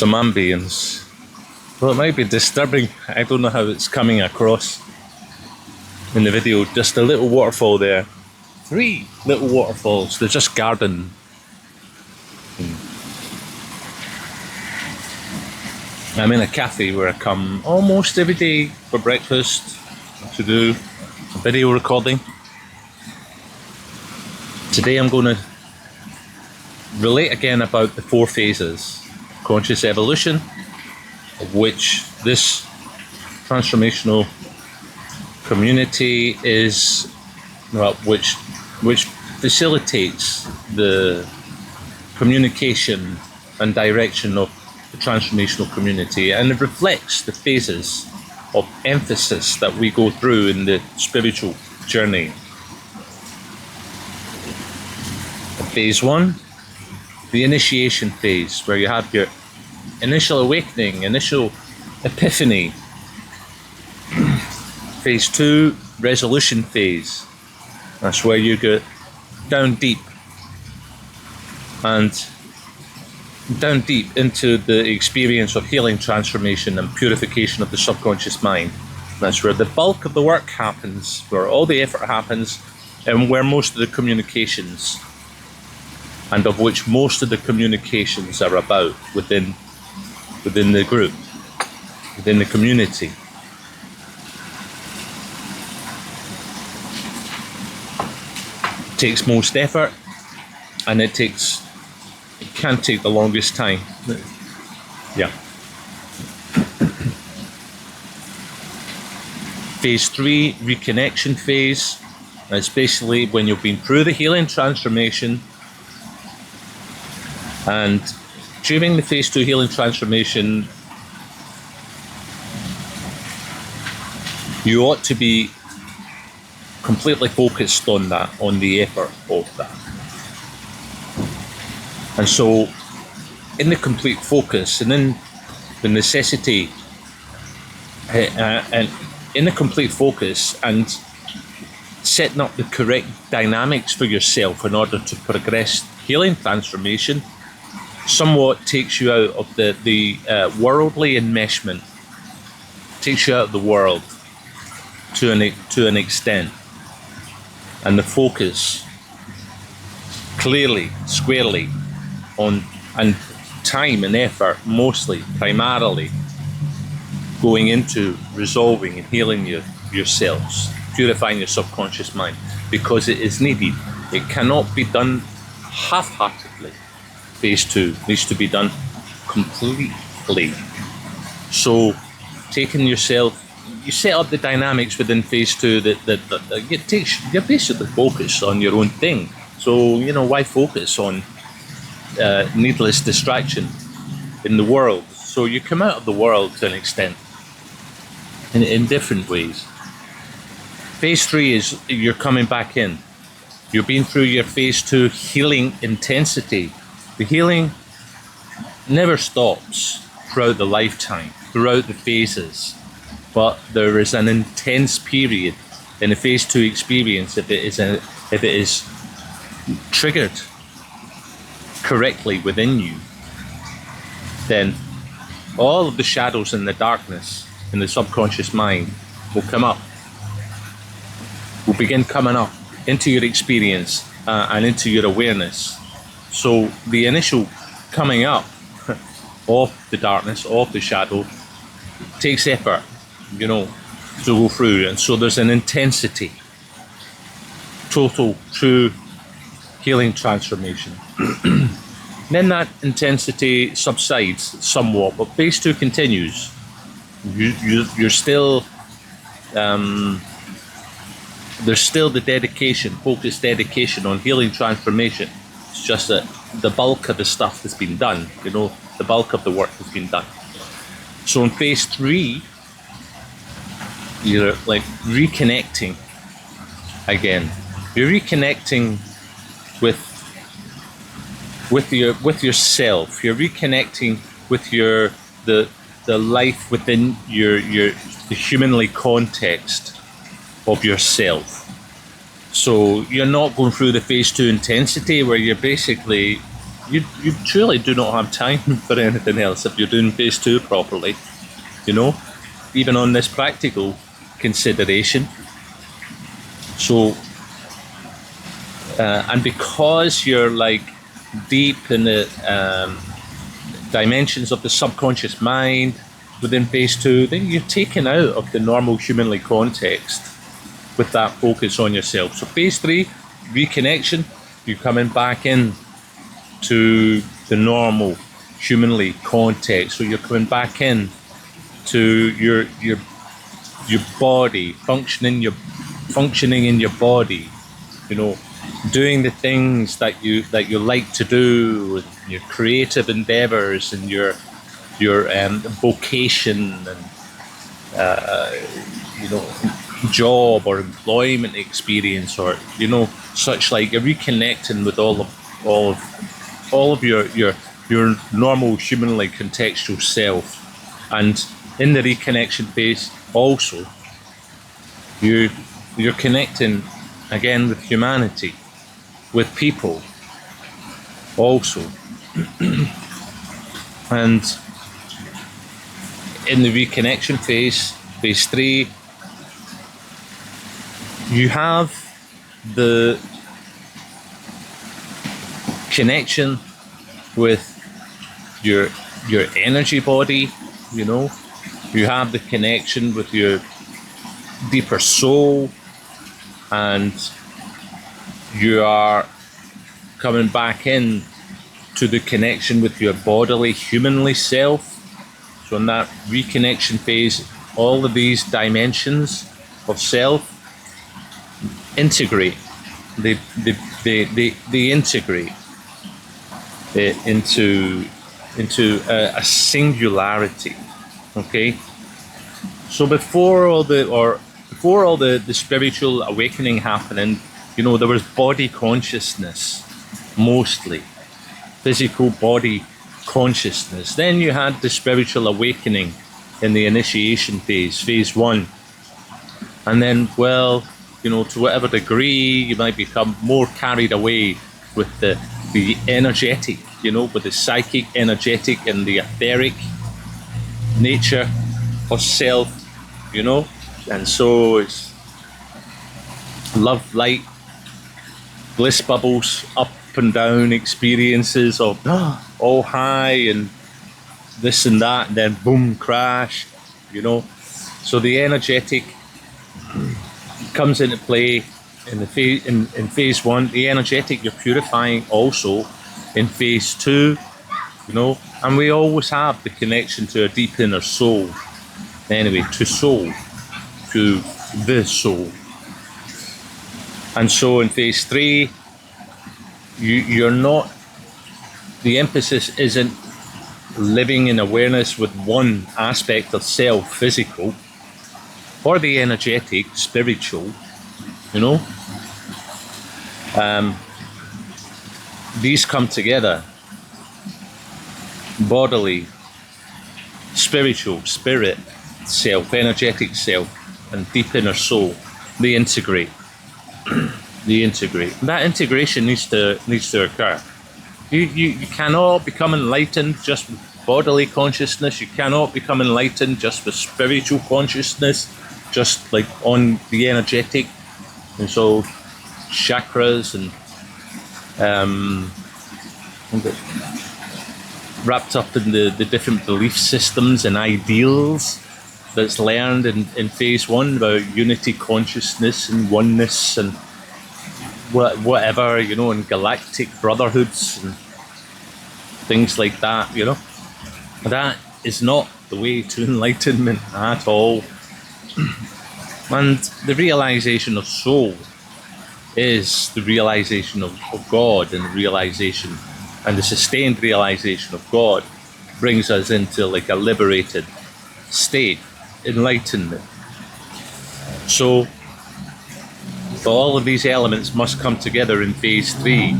some ambience. Well, it might be disturbing. I don't know how it's coming across in the video. Just a little waterfall there. 3 little waterfalls. They're just garden. I'm in a cafe where I come almost every day for breakfast to do a video recording. Today I'm going to relate again about the 4 phases. Conscious evolution, of which this transformational community is, well, which facilitates the communication and direction of the transformational community, and it reflects the phases of emphasis that we go through in the spiritual journey. Phase 1, the initiation phase, where you have your initial awakening, initial epiphany. Phase 2, resolution phase. That's where you go down deep into the experience of healing, transformation and purification of the subconscious mind. That's where the bulk of the work happens, where all the effort happens, and where most of the communications, and of which most of the communications are about within the group, within the community. It takes most effort, and it can take the longest time. Yeah. Phase 3, reconnection phase. That's basically when you've been through the healing transformation, and during the phase 2 healing transformation, you ought to be completely focused on that, on the effort of that. And so, in the complete focus, and in the necessity, and in the complete focus, and setting up the correct dynamics for yourself in order to progress healing transformation, somewhat takes you out of the worldly enmeshment, takes you out of the world to an extent, and the focus clearly, squarely on, and time and effort mostly, primarily going into resolving and healing yourselves, purifying your subconscious mind, because it is needed. It cannot be done half-heartedly. Phase 2 needs to be done completely. So, taking yourself, you set up the dynamics within phase 2 that it takes, you're basically focused on your own thing. So, why focus on needless distraction in the world? So you come out of the world to an extent, in different ways. Phase 3 is you're coming back in. You've been through your phase 2 healing intensity. The healing never stops throughout the lifetime, throughout the phases, but there is an intense period in a phase 2 experience if it is triggered correctly within you. Then all of the shadows and the darkness in the subconscious mind will come up, will begin coming up into your experience and into your awareness. So the initial coming up of the darkness, of the shadow, takes effort, to go through. And so there's an intensity, total, true healing transformation. Then that intensity subsides somewhat, but phase 2 continues. You're still, there's still the dedication, focused dedication on healing transformation. It's just that the bulk of the stuff has been done, the bulk of the work has been done. So in phase 3, you're like reconnecting again. You're reconnecting with yourself. You're reconnecting with the life within the humanly context of yourself. So you're not going through the phase 2 intensity where you're basically you truly do not have time for anything else if you're doing phase 2 properly, you know, even on this practical consideration. So, and because you're like deep in the dimensions of the subconscious mind within phase 2, then you're taken out of the normal humanly context with that focus on yourself. So phase 3, reconnection, you're coming back in to the normal humanly context. So you're coming back in to your body, functioning in your body, you know, doing the things that you like to do, your creative endeavors and your vocation and you know, job or employment experience, or you know, such like. You're reconnecting with all of your normal humanly contextual self. And in the reconnection phase also, you're connecting again with humanity, with people also. And in the reconnection phase, phase 3, you have the connection with your energy body, you know. You have the connection with your deeper soul, and you are coming back in to the connection with your bodily, humanly self. So in that reconnection phase, all of these dimensions of self integrate. They integrate into a singularity. Okay. So before all the spiritual awakening happening, you know, there was body consciousness, mostly physical body consciousness. Then you had the spiritual awakening in the initiation phase, phase 1, and then, well, you know, to whatever degree, you might become more carried away with the energetic, you know, with the psychic, energetic, and the etheric nature of self, you know. And so it's love, light, bliss bubbles, up and down experiences of all high and this and that, and then boom, crash, you know. So the energetic comes into play in the in phase 1. The energetic you're purifying also in phase 2, you know. And we always have the connection to a deep inner soul. Anyway, to soul, to the soul. And so in phase 3, you're not, the emphasis isn't living in awareness with one aspect of self, physical, or the energetic, spiritual, you know. These come together. Bodily, spiritual, spirit, self, energetic self, and deep inner soul. They integrate. They integrate. That integration needs to occur. You cannot become enlightened just with bodily consciousness. You cannot become enlightened just with spiritual consciousness, just like on the energetic. And so chakras and wrapped up in the different belief systems and ideals that's learned in phase 1 about unity consciousness and oneness and whatever, you know, and galactic brotherhoods and things like that, you know. That is not the way to enlightenment at all. And the realization of soul is the realization of God, and the realization and the sustained realization of God brings us into like a liberated state, enlightenment. So all of these elements must come together in phase 3.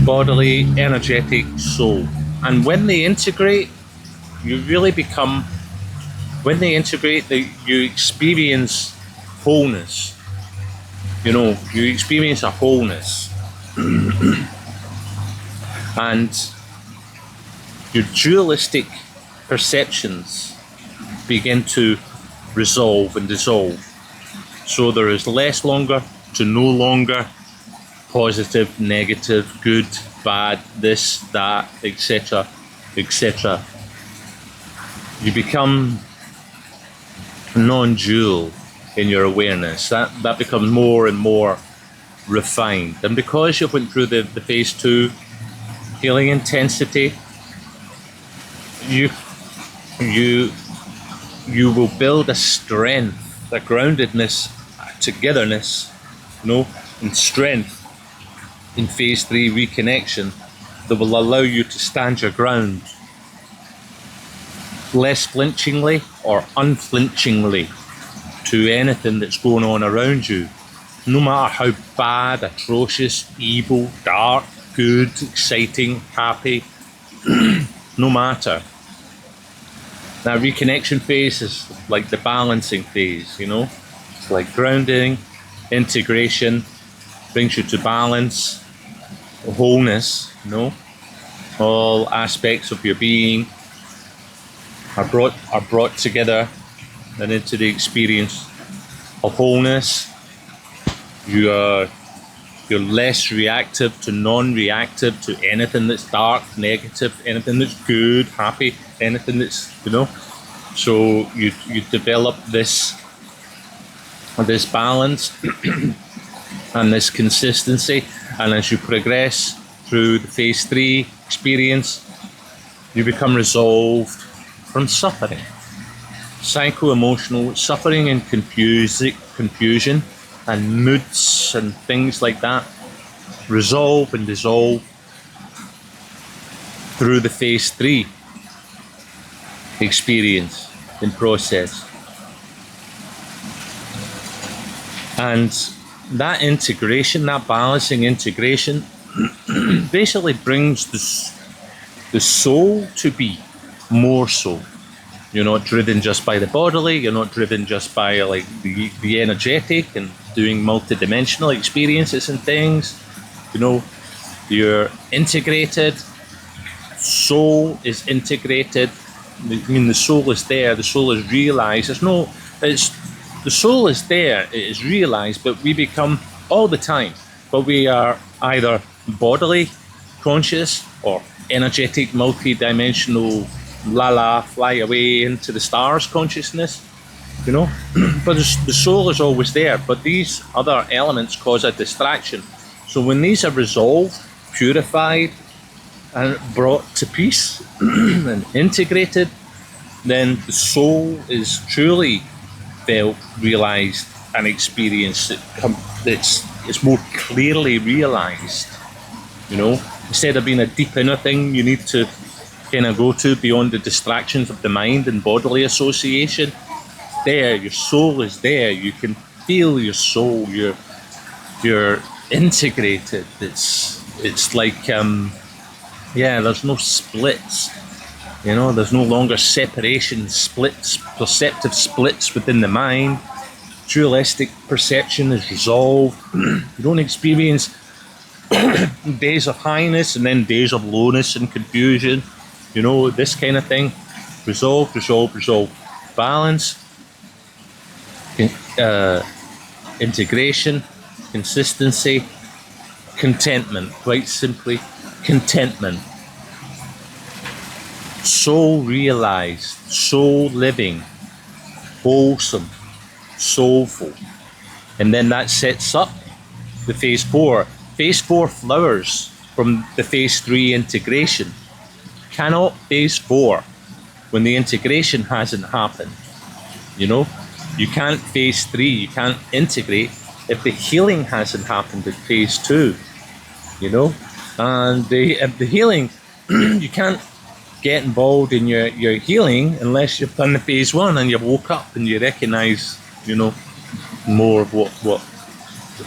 Bodily, energetic, soul. And when they integrate, you really become, when they integrate, you experience wholeness. You know, you experience a wholeness. And your dualistic perceptions begin to resolve and dissolve. So there is less longer to no longer, positive, negative, good, bad, this, that, etc., etc. You become non-dual in your awareness. That becomes more and more refined. And because you went through the phase 2 healing intensity, you will build a strength, a groundedness, a togetherness, and strength in phase 3 reconnection that will allow you to stand your ground less flinchingly or unflinchingly to anything that's going on around you, no matter how bad, atrocious, evil, dark, good, exciting, happy, no matter. That reconnection phase is like the balancing phase, It's like grounding, integration, brings you to balance, wholeness, All aspects of your being are brought together and into the experience of wholeness. You're less reactive to non-reactive to anything that's dark, negative, anything that's good, happy, anything that's, So you develop this balance and this consistency, and as you progress through the phase 3 experience, you become resolved from suffering, psycho-emotional suffering and confusion and moods and things like that. Resolve and dissolve through the phase 3 experience and process. And that integration, that balancing integration, basically brings the soul to be more so. You're not driven just by the bodily, you're not driven just by like the energetic and doing multidimensional experiences and things. You're integrated. Soul is integrated. The soul is there, the soul is realized. The soul is there, it is realized, but we become all the time. But we are either bodily conscious or energetic, multi-dimensional, fly away into the stars consciousness, But the soul is always there, but these other elements cause a distraction. So when these are resolved, purified, and brought to peace and integrated, then the soul is truly felt, realized, and experienced. It's more clearly realized, Instead of being a deep inner thing you need to kind of go to beyond the distractions of the mind and bodily association. There, your soul is there. You can feel your soul. You're integrated. It's like there's no splits. There's no longer separation, splits, perceptive splits within the mind. Dualistic perception is resolved. You don't experience days of highness and then days of lowness and confusion. This kind of thing. Resolve, resolve, resolve. Balance, integration, consistency, contentment. Quite simply, contentment. Soul realized, soul living, wholesome, soulful. And then that sets up the phase 4. Phase 4 flowers from the phase 3 integration. Cannot phase 4 when the integration hasn't happened. You can't phase 3, you can't integrate if the healing hasn't happened at phase 2. And the healing, you can't get involved in your healing unless you've done the phase 1 and you've woke up and you recognize, more of what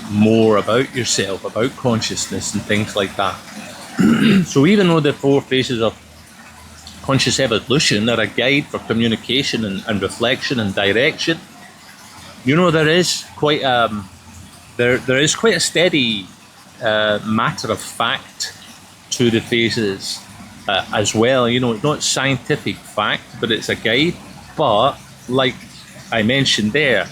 more about yourself, about consciousness and things like that. So even though the 4 phases of conscious evolution are a guide for communication and reflection and direction, there is quite a steady matter of fact to the phases as well. You know, it's not scientific fact, but it's a guide. But like I mentioned there,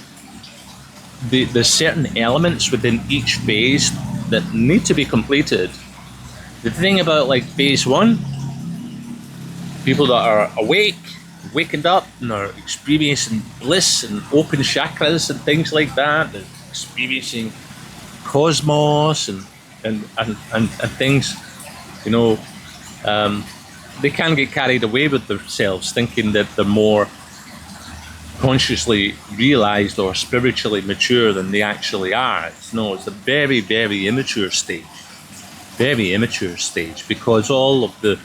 there's certain elements within each phase that need to be completed. The thing about like phase 1, people that are awake, wakened up, and are experiencing bliss and open chakras and things like that, and experiencing cosmos and things, you know, they can get carried away with themselves, thinking that they're more consciously realized or spiritually mature than they actually are. It's a very, very immature stage. Very immature stage, because all of the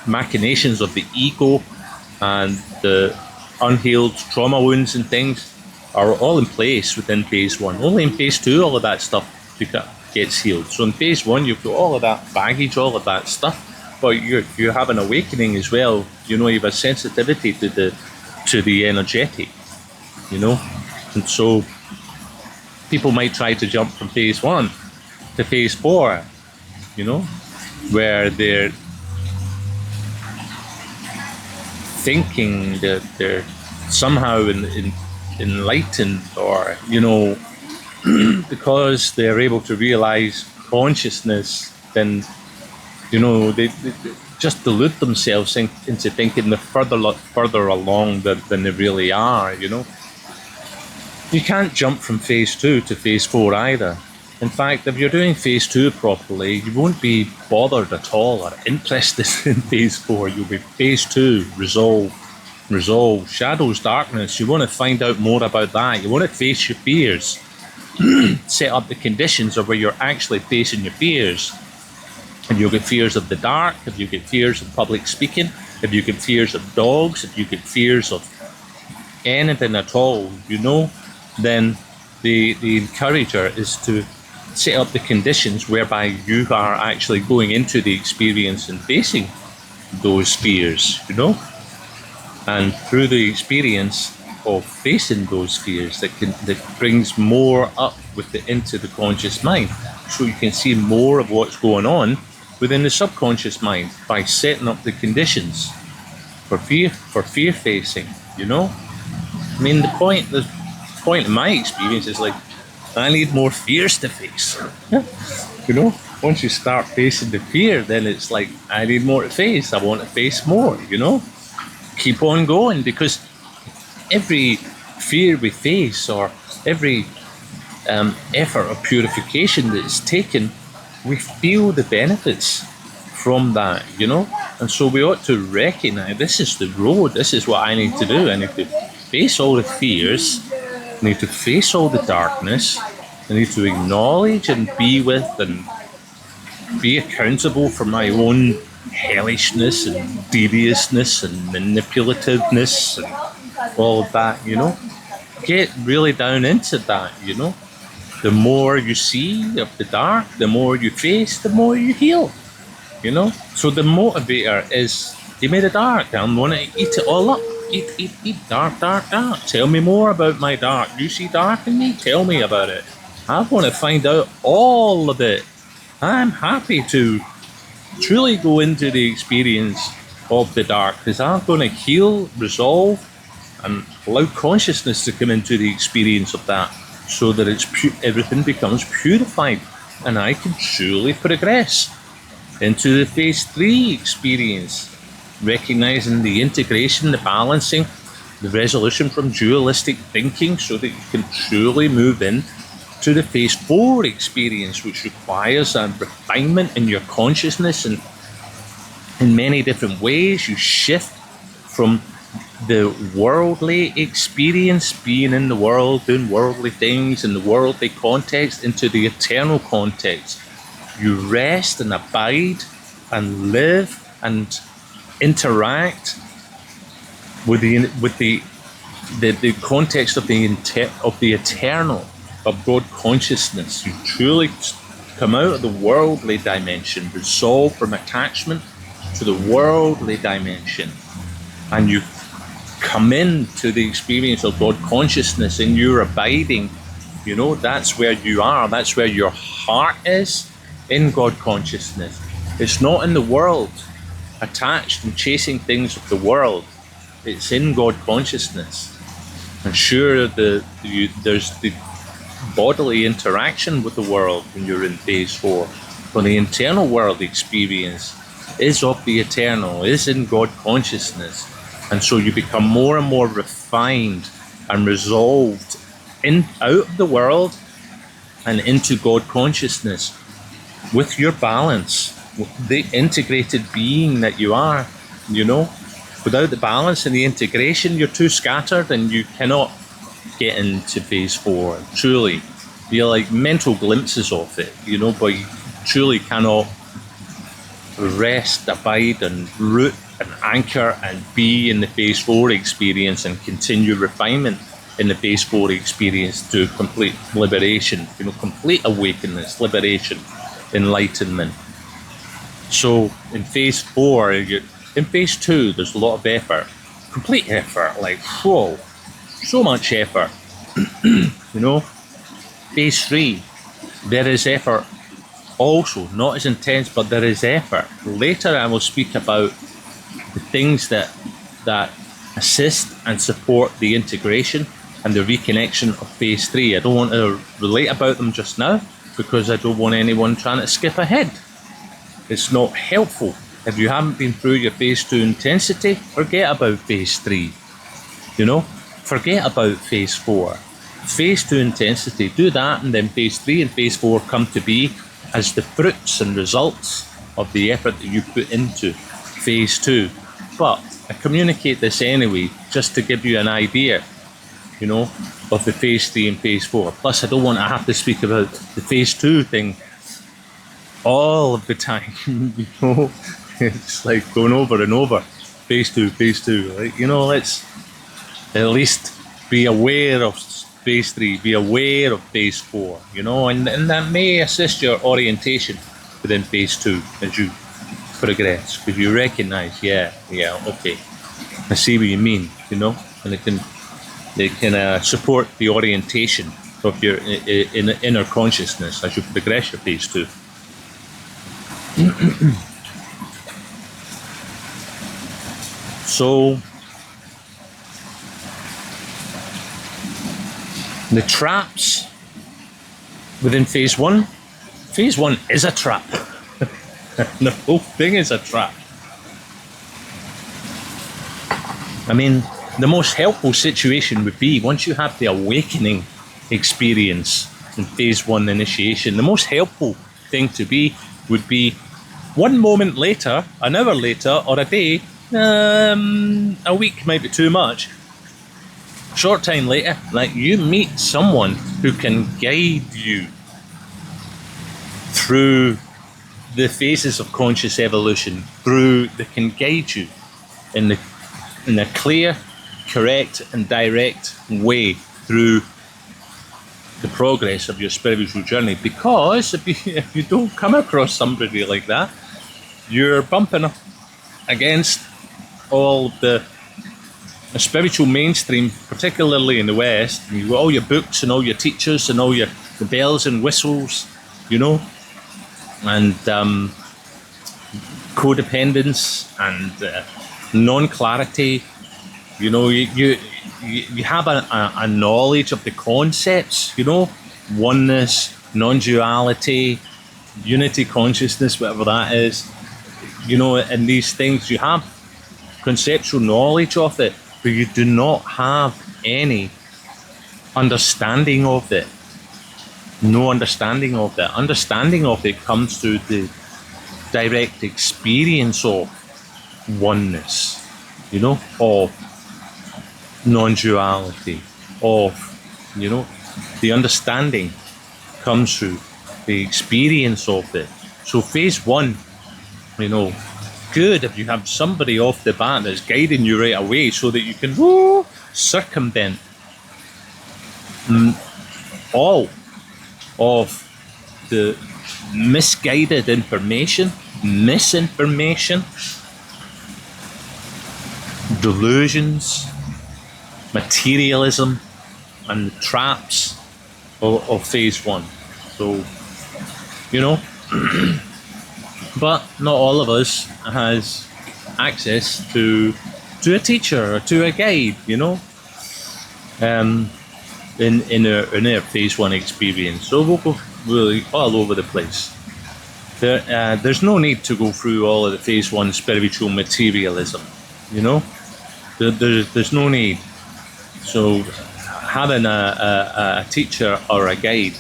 machinations of the ego and the unhealed trauma wounds and things are all in place within phase 1. Only in phase 2 all of that stuff gets healed. So in phase 1 you've got all of that baggage, all of that stuff, but you have an awakening as well. You know, you have a sensitivity to the energetic, you know. And so people might try to jump from phase 1 to phase 4, you know, where they're thinking that they're somehow enlightened, or, you know, because they're able to realize consciousness, then, you know, they just delude themselves into thinking they're further along than they really are, you know. You can't jump from phase 2 to phase 4 either. In fact, if you're doing phase 2 properly, you won't be bothered at all or interested in phase 4. You'll be phase 2, resolve, shadows, darkness. You want to find out more about that. You want to face your fears. Set up the conditions of where you're actually facing your fears. If you get fears of the dark, if you get fears of public speaking, if you get fears of dogs, if you get fears of anything at all, you know, then the encourager is to set up the conditions whereby you are actually going into the experience and facing those fears, you know. And through the experience of facing those fears, that brings more up into the conscious mind, so you can see more of what's going on within the subconscious mind by setting up the conditions for fear facing, you know. I mean, the point in my experience is like, I need more fears to face. You know, once you start facing the fear, then it's like, I need more to face. I want to face more, you know. Keep on going, because every fear we face, or every effort of purification that is taken, we feel the benefits from that, you know. And so we ought to recognize, this is the road, this is what I need to do. I need to face all the fears, I need to face all the darkness, I need to acknowledge and be with and be accountable for my own hellishness and deviousness and manipulativeness and all of that, you know. Get really down into that, you know. The more you see of the dark, the more you face, the more you heal, you know. So the motivator is, give me the dark, I want to eat it all up. Eat, dark. Tell me more about my dark. You see dark in me? Tell me about it. I want to find out all of it. I'm happy to truly go into the experience of the dark, because I'm going to heal, resolve, and allow consciousness to come into the experience of that, so that everything becomes purified, and I can truly progress into the phase 3 experience, recognizing the integration, the balancing, the resolution from dualistic thinking, so that you can truly move in to the phase 4 experience, which requires a refinement in your consciousness, and in many different ways you shift from the worldly experience, being in the world, doing worldly things in the worldly context, into the eternal context. You rest and abide and live and interact with the context of the eternal, of God consciousness. You truly come out of the worldly dimension, resolve from attachment to the worldly dimension, and you come into the experience of God consciousness, and you're abiding. You know, that's where you are, that's where your heart is, in God consciousness. It's not in the world, attached and chasing things of the world. It's in God consciousness. And sure, there's the bodily interaction with the world when you're in phase 4. But the internal world experience is of the eternal, is in God consciousness. And so you become more and more refined and resolved out of the world and into God consciousness with your balance, the integrated being that you are, you know. Without the balance and the integration, you're too scattered and you cannot get into phase 4. Truly, you're like mental glimpses of it, you know, but you truly cannot rest, abide and root and anchor and be in the phase 4 experience and continue refinement in the phase 4 experience to complete liberation, you know, complete awakeness, liberation, enlightenment. So in phase 4, in phase 2, there's a lot of effort, complete effort, like, whoa, so much effort, you know. Phase 3, there is effort also, not as intense, but there is effort. Later I will speak about the things that assist and support the integration and the reconnection of phase 3. I don't want to relate about them just now because I don't want anyone trying to skip ahead. It's not helpful. If you haven't been through your phase 2 intensity, forget about phase 3. You know, forget about phase 4. Phase 2 intensity, do that, and then phase 3 and phase 4 come to be as the fruits and results of the effort that you put into phase 2. But I communicate this anyway, just to give you an idea, you know, of the phase 3 and phase 4. Plus, I don't want to have to speak about the phase 2 thing all of the time, you know. It's like going over and over. Phase 2, like, you know, let's at least be aware of phase 3, be aware of phase 4, you know, and that may assist your orientation within phase 2 as you progress, because you recognize, yeah, okay, I see what you mean, you know, and it can support the orientation of your inner consciousness as you progress your phase 2. So the traps within phase 1. Phase 1 is a trap. The whole thing is a trap. I mean, the most helpful situation would be once you have the awakening experience in phase 1 initiation, the most helpful thing to be would be one moment later, an hour later, or a day, a week might be too much, short time later, like you meet someone who can guide you through the phases of conscious evolution, that can guide you in a clear, correct and direct way through the progress of your spiritual journey. Because if you don't come across somebody like that, you're bumping up against all the spiritual mainstream, particularly in the West. You've got all your books and all your teachers and all the bells and whistles, you know, and codependence and non-clarity. You know, you have a knowledge of the concepts, you know, oneness, non-duality, unity consciousness, whatever that is, you know, and these things, you have conceptual knowledge of it, but you do not have any understanding of it. No understanding of it. Understanding of it comes through the direct experience of oneness, you know, of non-duality, of, you know, the understanding comes through the experience of it. So phase 1, you know, good if you have somebody off the bat that's guiding you right away so that you can circumvent all of the misguided information, misinformation, delusions, materialism and the traps of phase 1. So, you know, But not all of us has access to a teacher or to a guide, you know, in our phase one experience. So we'll go really all over the place. There's no need to go through all of the phase one spiritual materialism, you know. There's no need. So having a teacher or a guide,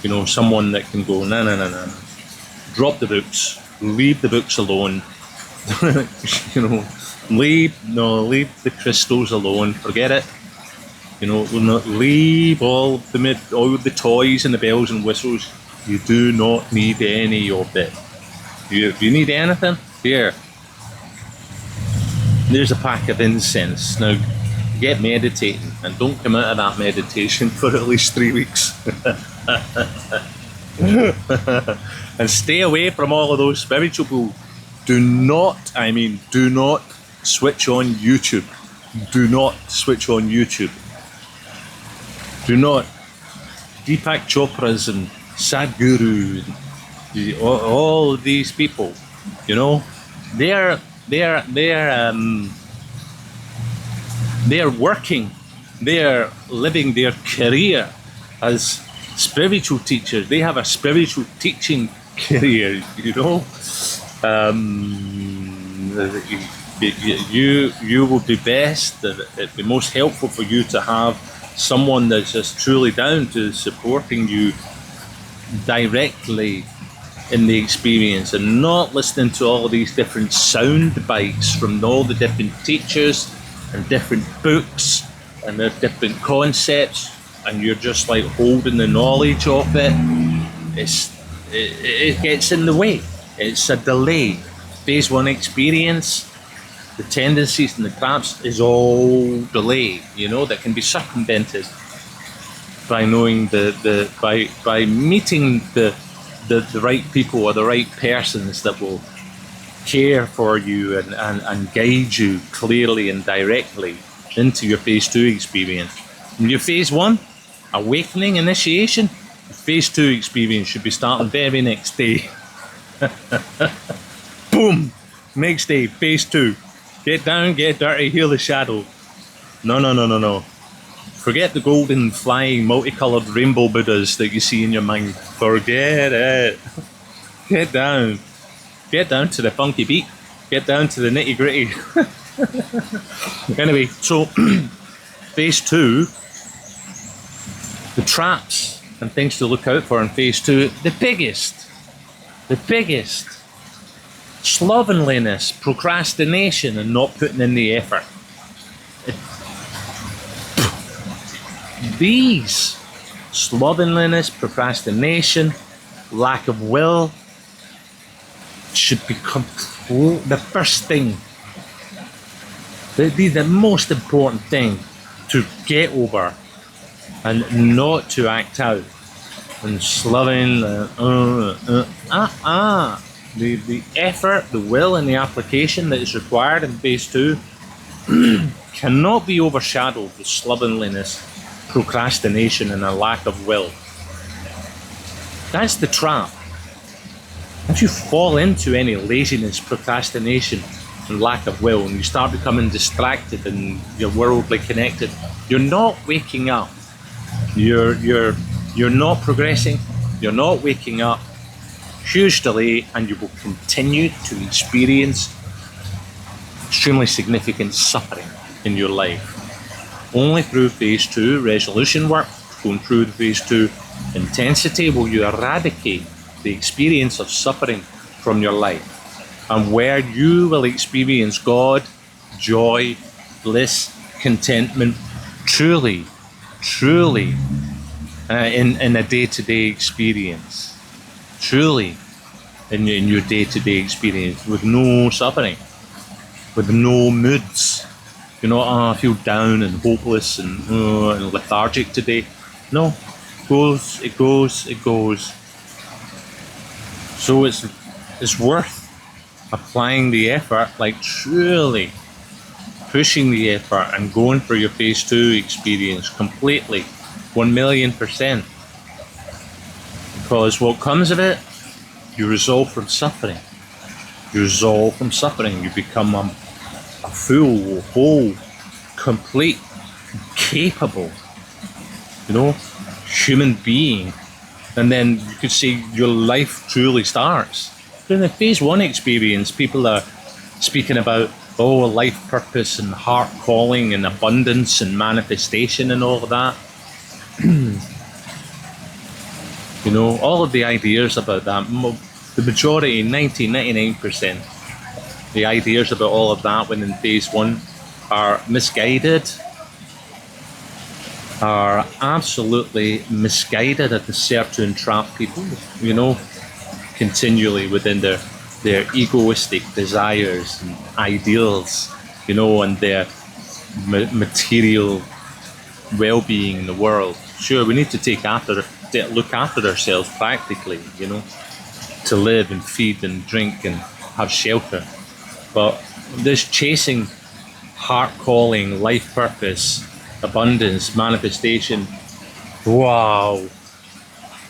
you know, someone that can go, no, drop the books, leave the books alone, you know, leave the crystals alone, forget it. You know, leave all the toys and the bells and whistles. You do not need any of it. If you need anything, there's a pack of incense. Now, get meditating and don't come out of that meditation for at least 3 weeks. And stay away from all of those spiritual people. Do not switch on YouTube. Do not switch on YouTube. Do not. Deepak Chopras and sadhguru, all of these people, you know, they're working, they're living their career as spiritual teachers. They have a spiritual teaching career, you know. You will be best. It'd be most helpful for you to have someone that's just truly down to supporting you directly in the experience and not listening to all these different sound bites from all the different teachers and different books and their different concepts, and you're just like holding the knowledge of it. It gets in the way. It's a delay. Phase one experience, the tendencies and the traps is all delay, you know, that can be circumvented by knowing by meeting the right people or the right persons that will care for you and guide you clearly and directly into your phase two experience. In your phase one, awakening, initiation, phase two experience should be starting very next day. Boom! Next day, phase two. Get down, get dirty, heal the shadow. No. Forget the golden flying multicolored rainbow Buddhas that you see in your mind. Forget it. Get down. Get down to the funky beat. Get down to the nitty gritty. Anyway, so phase two, the traps and things to look out for in phase two, the biggest, slovenliness, procrastination, and not putting in the effort. These, slovenliness, procrastination, lack of will, should become the first thing, the most important thing to get over and not to act out. And sloven, the effort, the will, and the application that is required in phase two cannot be overshadowed with slovenliness, procrastination, and a lack of will. That's the trap. If you fall into any laziness, procrastination, and lack of will, and you start becoming distracted and you're worldly connected, you're not waking up. You're not progressing. You're not waking up. Huge delay, and you will continue to experience extremely significant suffering in your life. Only through phase two resolution work, going through the phase two intensity, will you eradicate the experience of suffering from your life, and where you will experience God, joy, bliss, contentment, truly in a day-to-day experience. Truly in your day-to-day experience, with no suffering, with no moods. You know, I feel down and hopeless and lethargic today. No, it goes. So it's worth applying the effort, like truly pushing the effort and going for your phase two experience completely, 1,000,000%. Because what comes of it You resolve from suffering. You resolve from suffering. You become a full, whole, complete, capable, human being. And then you could say your life truly starts. In the phase 1 experience, people are speaking about, life purpose and heart calling and abundance and manifestation and all of that. All of the ideas about that, the majority, 99%, the ideas about all of that when in phase 1 are misguided, are absolutely misguided at the serve to entrap people, continually within their egoistic desires and ideals, and their material well-being in the world. Sure, we need to look after ourselves practically, to live and feed and drink and have shelter. But this chasing, heart calling, life purpose, abundance, manifestation, wow,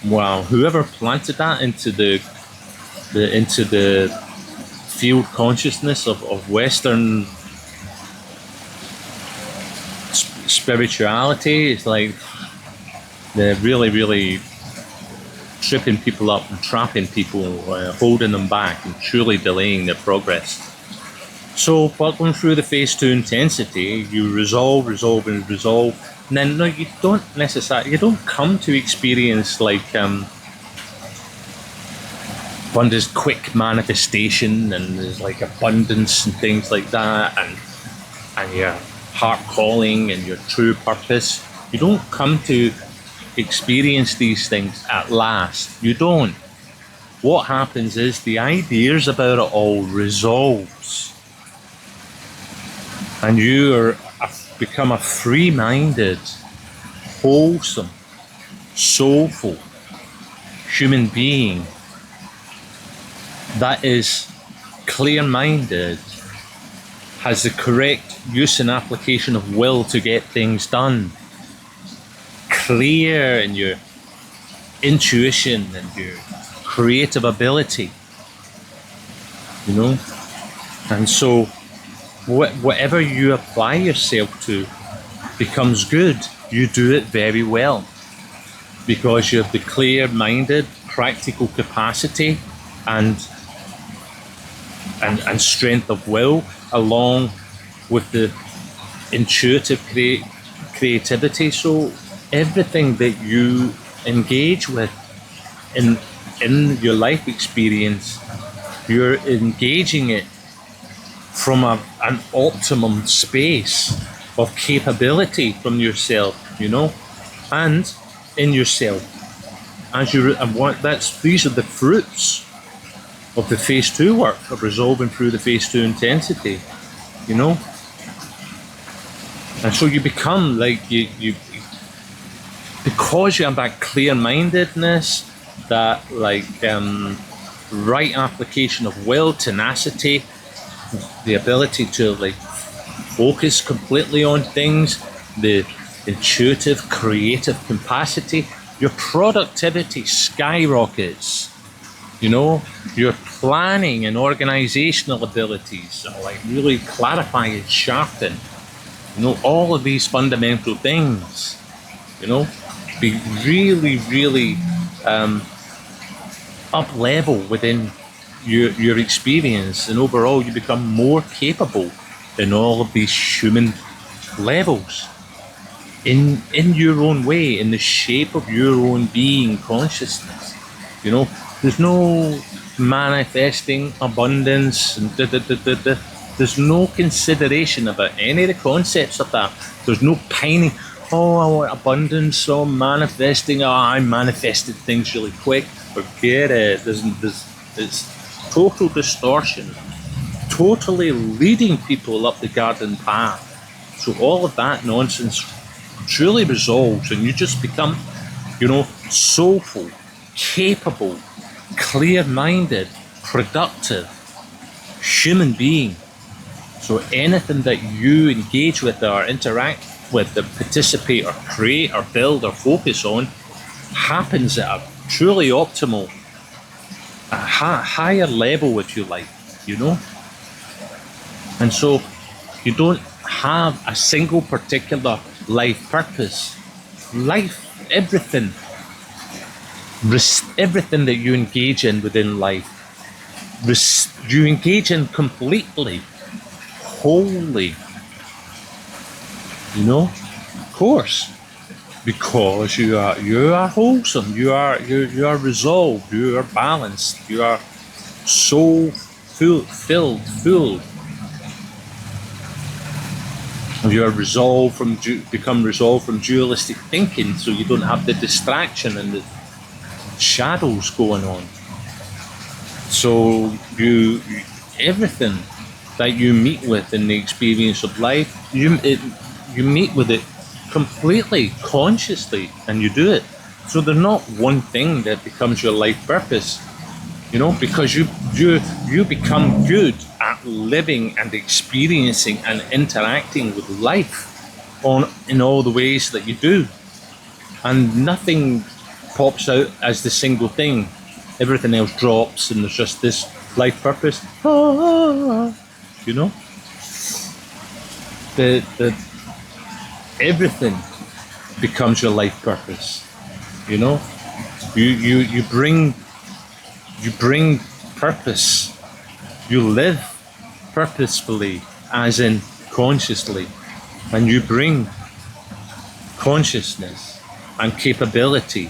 whoever planted that into the field consciousness of Western spirituality, it's like they're really, really tripping people up and trapping people, holding them back and truly delaying their progress. So, going through the phase 2 intensity, you resolve, and then you don't come to experience like abundance, quick manifestation, and there's like abundance and things like that, and your heart calling and your true purpose. You don't come to experience these things at last. You don't. What happens is the ideas about it all resolves, and you become a free-minded, wholesome, soulful human being that is clear-minded, has the correct use and application of will to get things done, clear in your intuition and your creative ability, and so whatever you apply yourself to becomes good. You do it very well because you have the clear-minded, practical capacity and strength of will, along with the intuitive creativity. So everything that you engage with in your life experience, you're engaging it from an optimum space of capability from yourself, and in yourself. These are the fruits of the phase 2 work, of resolving through the phase 2 intensity, and so you become like you because you have that clear-mindedness, that right application of will, tenacity, the ability to focus completely on things, the intuitive, creative capacity, your productivity skyrockets. Your planning and organizational abilities are really clarify and sharpen. All of these fundamental things. Be really, really up level within your experience, and overall you become more capable in all of these human levels, in your own way, in the shape of your own being consciousness. There's no manifesting abundance and there's no consideration about any of the concepts of that. There's no pining, I want abundance, manifesting, I manifested things really quick. Forget it. It's total distortion, totally leading people up the garden path. So all of that nonsense truly resolves, and you just become, soulful, capable, clear-minded, productive human being. So anything that you engage with or interact with, or participate or create or build or focus on, happens at a truly optimal a higher level, if you like, you know? And so you don't have a single particular life purpose. Life, everything that you engage in within life, you engage in completely, wholly, you know, of course, because you are wholesome, you are resolved, you are balanced, you are so full. You are become resolved from dualistic thinking, so you don't have the distraction and the shadows going on. So everything that you meet with in the experience of life, you meet with it completely consciously, and you do it. So there's not one thing that becomes your life purpose, you know, because you become good at living and experiencing and interacting with life in all the ways that you do, and nothing pops out as the single thing. Everything else drops, and there's just this life purpose. You know, the everything becomes your life purpose. You know, you bring purpose. You live purposefully, as in consciously, and you bring consciousness and capability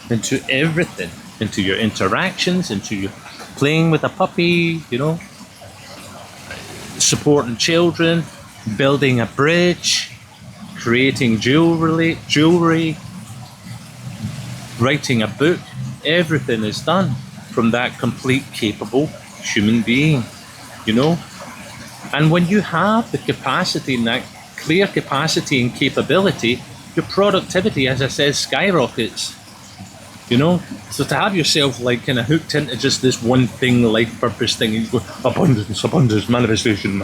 into everything, into your interactions, into your playing with a puppy, you know, supporting children, building a bridge, creating jewelry, writing a book. Everything is done from that complete, capable human being, you know. And when you have the capacity, and that clear capacity and capability, your productivity, as I said, skyrockets. You know, so to have yourself like kind of hooked into just this one thing, life purpose thing, and you go abundance, manifestation,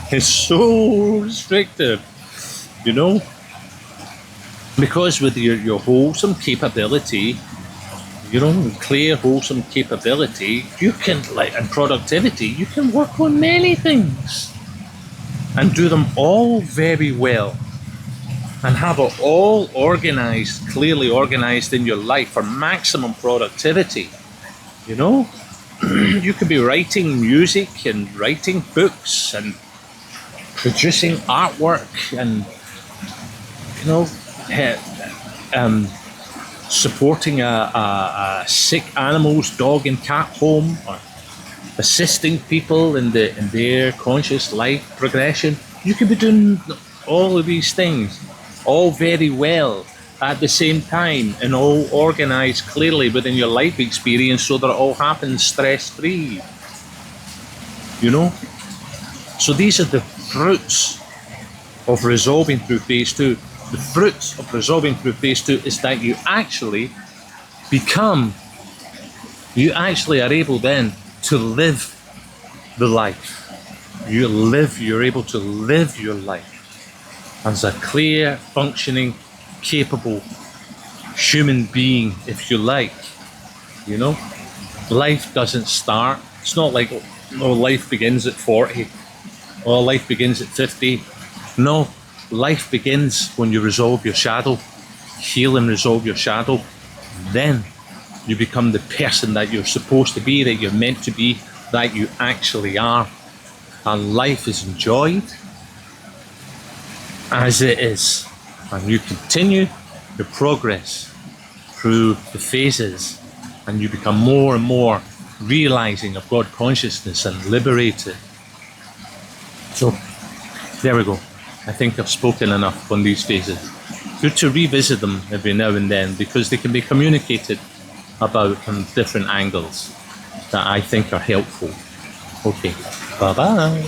it's so restrictive, you know, because with your wholesome capability, you know, clear wholesome capability, you can and productivity, you can work on many things and do them all very well. And have it all organized, clearly organized in your life for maximum productivity. You know, you could be writing music and writing books and producing artwork and, you know, supporting a sick animal's dog and cat home, or assisting people in their conscious life progression. You could be doing all of these things all very well at the same time, and all organized clearly within your life experience, so that it all happens stress-free, you know. So these are the fruits of resolving through phase 2. The fruits of resolving through phase 2 is that you actually are able then to live the life. You're able to live your life as a clear, functioning, capable human being, if you like. You know, life doesn't start. It's not like, oh, life begins at 40, or life begins at 50. No, life begins when you resolve your shadow, heal and resolve your shadow. Then you become the person that you're supposed to be, that you're meant to be, that you actually are. And life is enjoyed as it is, and you continue your progress through the phases, and you become more and more realizing of God consciousness and liberated. So there we go. I think I've spoken enough on these phases. Good to revisit them every now and then, because they can be communicated about from different angles that I think are helpful. Okay, bye bye.